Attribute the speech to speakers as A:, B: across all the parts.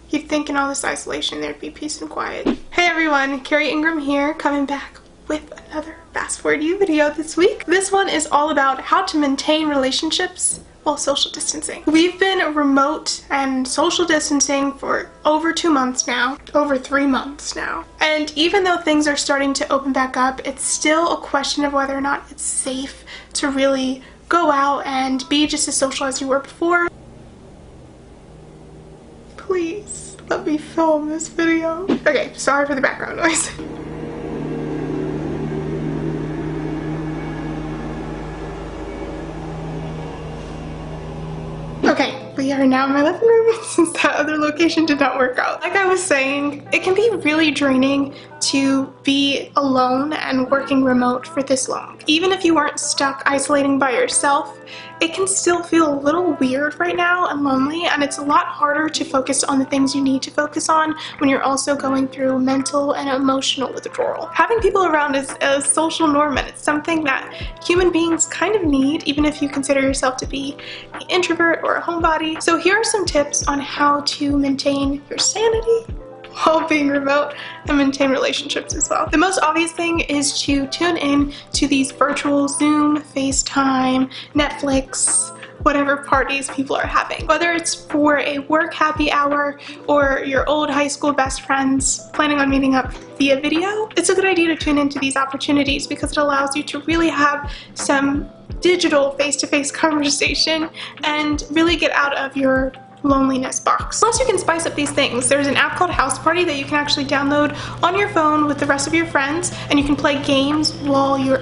A: You'd think in all this isolation there'd be peace and quiet. Hey everyone, Carrie Ingram here, coming back with another FastForward U video this week. This one is all about how to maintain relationships while social distancing. We've been remote and social distancing for over 2 months now, over 3 months now. And even though things are starting to open back up, it's still a question of whether or not it's safe to really go out and be just as social as you were before. Please let me film this video. Okay, sorry for the background noise. Okay, we are now in my living room since that other location did not work out. Like I was saying, it can be really draining to be alone and working remote for this long. Even if you weren't stuck isolating by yourself, it can still feel a little weird right now and lonely, and it's a lot harder to focus on the things you need to focus on when you're also going through mental and emotional withdrawal. Having people around is a social norm, and it's something that human beings kind of need, even if you consider yourself to be an introvert or a homebody. So here are some tips on how to maintain your sanity while being remote and maintain relationships as well. The most obvious thing is to tune in to these virtual Zoom, FaceTime, Netflix, whatever parties people are having. Whether it's for a work happy hour or your old high school best friends planning on meeting up via video, it's a good idea to tune into these opportunities because it allows you to really have some digital face-to-face conversation and really get out of your loneliness box. Plus, you can spice up these things. There's an app called House Party that you can actually download on your phone with the rest of your friends, and you can play games while you're...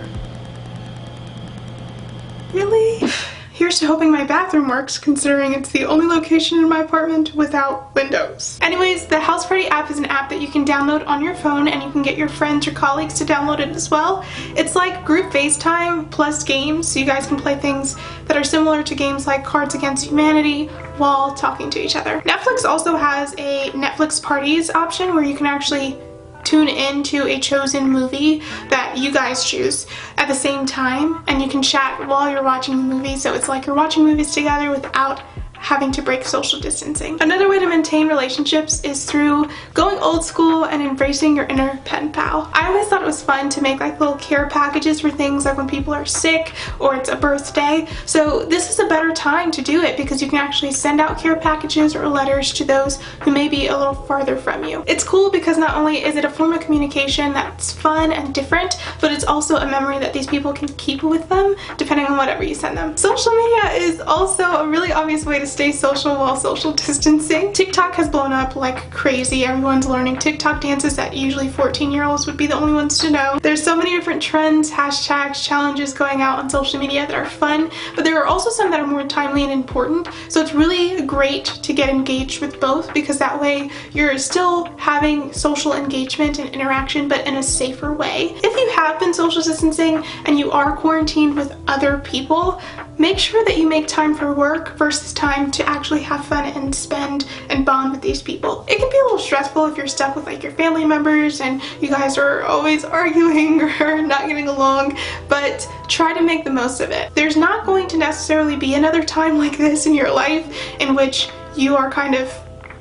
A: Really? Here's to hoping my bathroom works, considering it's the only location in my apartment without windows. Anyways, the House Party app is an app that you can download on your phone, and you can get your friends or colleagues to download it as well. It's like group FaceTime plus games, so you guys can play things that are similar to games like Cards Against Humanity while talking to each other. Netflix also has a Netflix parties option where you can actually tune into a chosen movie that you guys choose at the same time, and you can chat while you're watching the movie, so it's like you're watching movies together without having to break social distancing. Another way to maintain relationships is through going old school and embracing your inner pen pal. I always thought it was fun to make like little care packages for things like when people are sick or it's a birthday. So this is a better time to do it because you can actually send out care packages or letters to those who may be a little farther from you. It's cool because not only is it a form of communication that's fun and different, but it's also a memory that these people can keep with them depending on whatever you send them. Social media is also a really obvious way to stay social while social distancing. TikTok has blown up like crazy. Everyone's learning TikTok dances that usually 14-year-olds would be the only ones to know. There's so many different trends, hashtags, challenges going out on social media that are fun, but there are also some that are more timely and important. So it's really great to get engaged with both because that way you're still having social engagement and interaction, but in a safer way. If you have been social distancing and you are quarantined with other people, make sure that you make time for work versus time to actually have fun and spend and bond with these people. It can be a little stressful if you're stuck with like your family members and you guys are always arguing or not getting along, but try to make the most of it. There's not going to necessarily be another time like this in your life in which you are kind of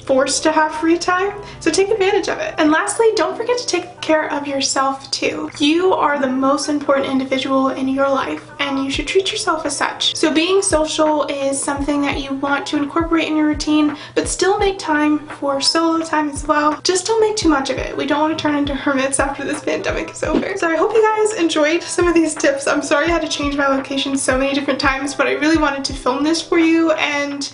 A: forced to have free time, so take advantage of it. And lastly, don't forget to take care of yourself too. You are the most important individual in your life and you should treat yourself as such. So being social is something that you want to incorporate in your routine, but still make time for solo time as well. Just don't make too much of it. We don't want to turn into hermits after this pandemic is over. So I hope you guys enjoyed some of these tips. I'm sorry I had to change my location so many different times, but I really wanted to film this for you, and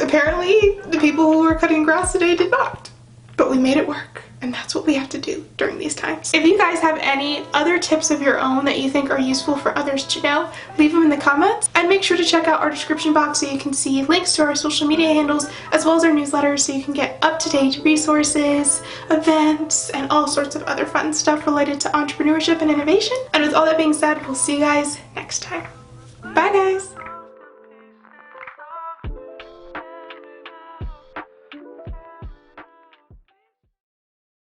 A: apparently the people who were cutting grass today did not, but we made it work, and that's what we have to do during these times. If you guys have any other tips of your own that you think are useful for others to know, leave them in the comments, and make sure to check out our description box so you can see links to our social media handles as well as our newsletters so you can get up-to-date resources, events, and all sorts of other fun stuff related to entrepreneurship and innovation. And with all that being said, we'll see you guys next time. Bye guys!